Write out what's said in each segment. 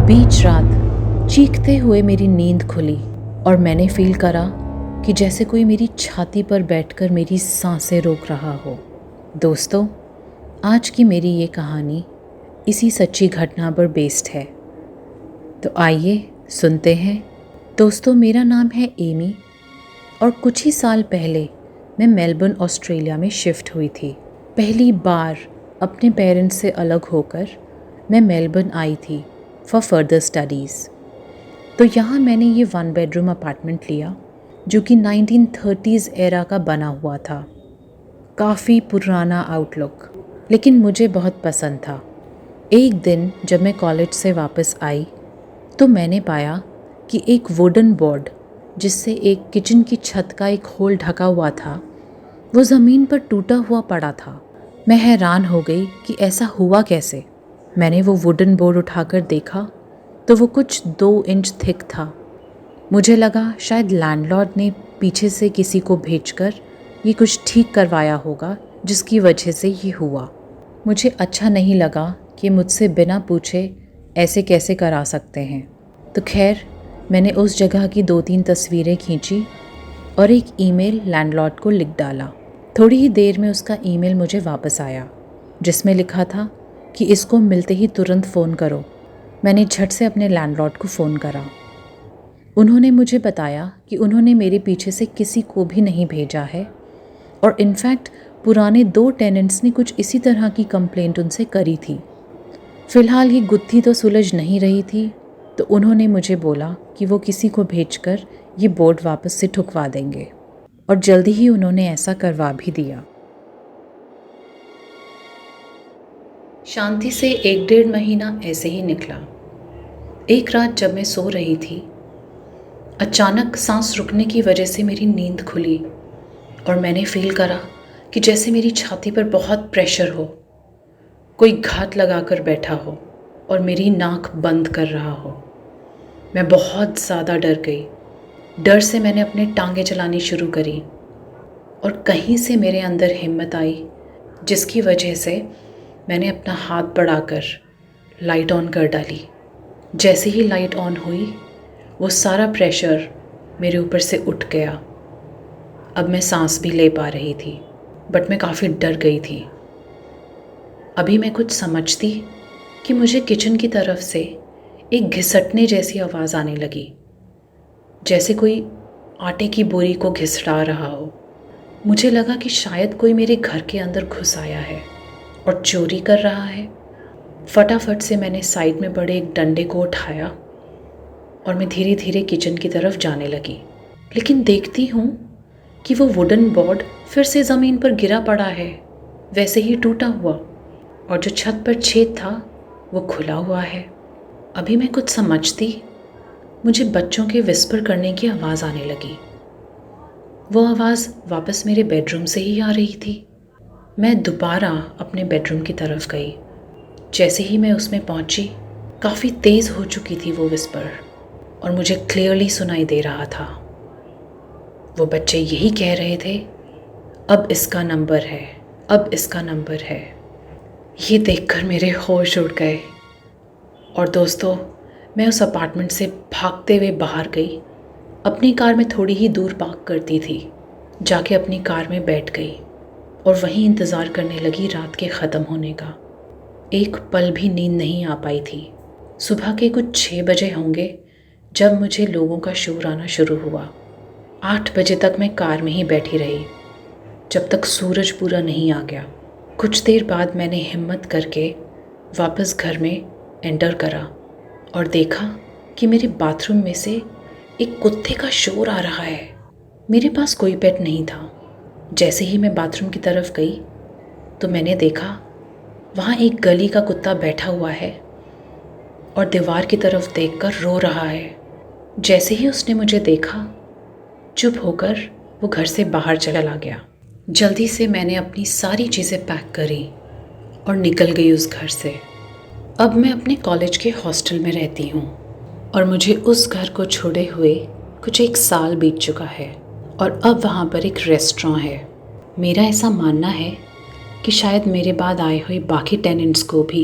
बीच रात चीखते हुए मेरी नींद खुली और मैंने फील करा कि जैसे कोई मेरी छाती पर बैठकर मेरी सांसें रोक रहा हो। दोस्तों, आज की मेरी ये कहानी इसी सच्ची घटना पर बेस्ड है। तो आइए सुनते हैं। दोस्तों, मेरा नाम है एमी और कुछ ही साल पहले मैं मेलबर्न ऑस्ट्रेलिया में शिफ्ट हुई थी। पहली बार अपने पेरेंट्स से अलग होकर मैं मेलबर्न आई थी फॉर फर्दर स्टडीज़। तो यहाँ मैंने ये 1 बेडरूम अपार्टमेंट लिया जो कि 1930s एरा का बना हुआ था। काफ़ी पुराना आउटलुक, लेकिन मुझे बहुत पसंद था। एक दिन जब मैं कॉलेज से वापस आई तो मैंने पाया कि एक वुडन बोर्ड जिससे एक किचन की छत का एक होल ढका हुआ था वो ज़मीन पर टूटा हुआ पड़ा था। मैं हैरान हो गई कि ऐसा हुआ कैसे। मैंने वो वुडन बोर्ड उठाकर देखा तो वो कुछ 2 इंच थिक था। मुझे लगा शायद लैंडलॉर्ड ने पीछे से किसी को भेजकर ये कुछ ठीक करवाया होगा जिसकी वजह से ये हुआ। मुझे अच्छा नहीं लगा कि मुझसे बिना पूछे ऐसे कैसे करा सकते हैं। तो खैर, मैंने उस जगह की 2-3 तस्वीरें खींची और एक ईमेल लैंडलॉर्ड को लिख डाला। थोड़ी ही देर में उसका ईमेल मुझे वापस आया जिसमें लिखा था कि इसको मिलते ही तुरंत फ़ोन करो। मैंने झट से अपने लैंडलॉर्ड को फ़ोन करा। उन्होंने मुझे बताया कि उन्होंने मेरे पीछे से किसी को भी नहीं भेजा है और इनफैक्ट पुराने 2 टेनेंट्स ने कुछ इसी तरह की कंप्लेंट उनसे करी थी। फ़िलहाल ये गुत्थी तो सुलझ नहीं रही थी, तो उन्होंने मुझे बोला कि वो किसी को भेजकर ये बोर्ड वापस से ठुकवा देंगे और जल्दी ही उन्होंने ऐसा करवा भी दिया। शांति से 1-1.5 महीना ऐसे ही निकला। एक रात जब मैं सो रही थी, अचानक सांस रुकने की वजह से मेरी नींद खुली और मैंने फील करा कि जैसे मेरी छाती पर बहुत प्रेशर हो, कोई घात लगाकर बैठा हो और मेरी नाक बंद कर रहा हो। मैं बहुत ज़्यादा डर गई। डर से मैंने अपने टांगे चलानी शुरू करी और कहीं से मेरे अंदर हिम्मत आई जिसकी वजह से मैंने अपना हाथ बढ़ाकर लाइट ऑन कर डाली। जैसे ही लाइट ऑन हुई, वो सारा प्रेशर मेरे ऊपर से उठ गया। अब मैं सांस भी ले पा रही थी, बट मैं काफ़ी डर गई थी। अभी मैं कुछ समझती कि मुझे किचन की तरफ से एक घिसटने जैसी आवाज़ आने लगी, जैसे कोई आटे की बोरी को घिसटा रहा हो। मुझे लगा कि शायद कोई मेरे घर के अंदर घुस आया है और चोरी कर रहा है। फटाफट से मैंने साइड में पड़े एक डंडे को उठाया और मैं धीरे धीरे किचन की तरफ जाने लगी। लेकिन देखती हूँ कि वो वुडन बोर्ड फिर से ज़मीन पर गिरा पड़ा है, वैसे ही टूटा हुआ, और जो छत पर छेद था वो खुला हुआ है। अभी मैं कुछ समझती, मुझे बच्चों के विस्पर करने की आवाज़ आने लगी। वो आवाज़ वापस मेरे बेडरूम से ही आ रही थी। मैं दोबारा अपने बेडरूम की तरफ गई। जैसे ही मैं उसमें पहुंची, काफ़ी तेज़ हो चुकी थी वो विस्पर और मुझे क्लियरली सुनाई दे रहा था। वो बच्चे यही कह रहे थे, अब इसका नंबर है, अब इसका नंबर है। ये देखकर मेरे होश उड़ गए और दोस्तों, मैं उस अपार्टमेंट से भागते हुए बाहर गई। अपनी कार में थोड़ी ही दूर पार्क करती थी, जाके अपनी कार में बैठ गई और वहीं इंतज़ार करने लगी रात के ख़त्म होने का। एक पल भी नींद नहीं आ पाई थी। सुबह के कुछ 6 बजे होंगे जब मुझे लोगों का शोर आना शुरू हुआ। 8 बजे तक मैं कार में ही बैठी रही, जब तक सूरज पूरा नहीं आ गया। कुछ देर बाद मैंने हिम्मत करके वापस घर में एंटर करा और देखा कि मेरे बाथरूम में से एक कुत्ते का शोर आ रहा है। मेरे पास कोई पेट नहीं था। जैसे ही मैं बाथरूम की तरफ गई तो मैंने देखा वहाँ एक गली का कुत्ता बैठा हुआ है और दीवार की तरफ देखकर रो रहा है। जैसे ही उसने मुझे देखा, चुप होकर वो घर से बाहर चला गया। जल्दी से मैंने अपनी सारी चीज़ें पैक करी और निकल गई उस घर से। अब मैं अपने कॉलेज के हॉस्टल में रहती हूँ और मुझे उस घर को छोड़े हुए कुछ 1 साल बीत चुका है और अब वहाँ पर एक रेस्टोरेंट है। मेरा ऐसा मानना है कि शायद मेरे बाद आए हुए बाकी टेनेंट्स को भी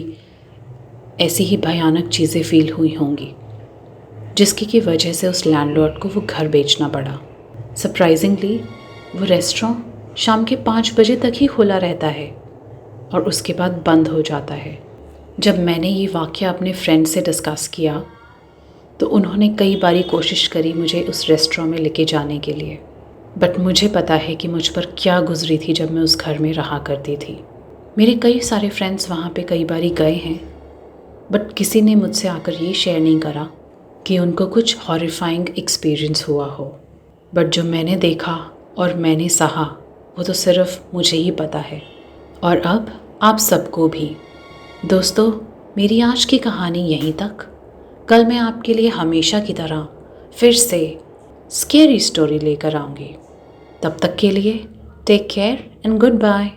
ऐसी ही भयानक चीज़ें फील हुई होंगी, जिसकी की वजह से उस लैंडलॉर्ड को वो घर बेचना पड़ा। सरप्राइजिंगली वो रेस्टोरेंट शाम के 5 बजे तक ही खुला रहता है और उसके बाद बंद हो जाता है। जब मैंने ये वाक़या अपने फ्रेंड से डिस्कस किया तो उन्होंने कई बारी कोशिश करी मुझे उस रेस्टोरेंट में लेके जाने के लिए, बट मुझे पता है कि मुझ पर क्या गुजरी थी जब मैं उस घर में रहा करती थी। मेरे कई सारे फ्रेंड्स वहाँ पे कई बारी गए हैं, बट किसी ने मुझसे आकर ये शेयर नहीं करा कि उनको कुछ हॉरिफाइंग एक्सपीरियंस हुआ हो। बट जो मैंने देखा और मैंने सहा वो तो सिर्फ मुझे ही पता है, और अब आप सबको भी। दोस्तों, मेरी आज की कहानी यहीं तक। कल मैं आपके लिए हमेशा की तरह फिर से स्केरी स्टोरी लेकर आऊँगी। तब तक के लिए take care and good bye.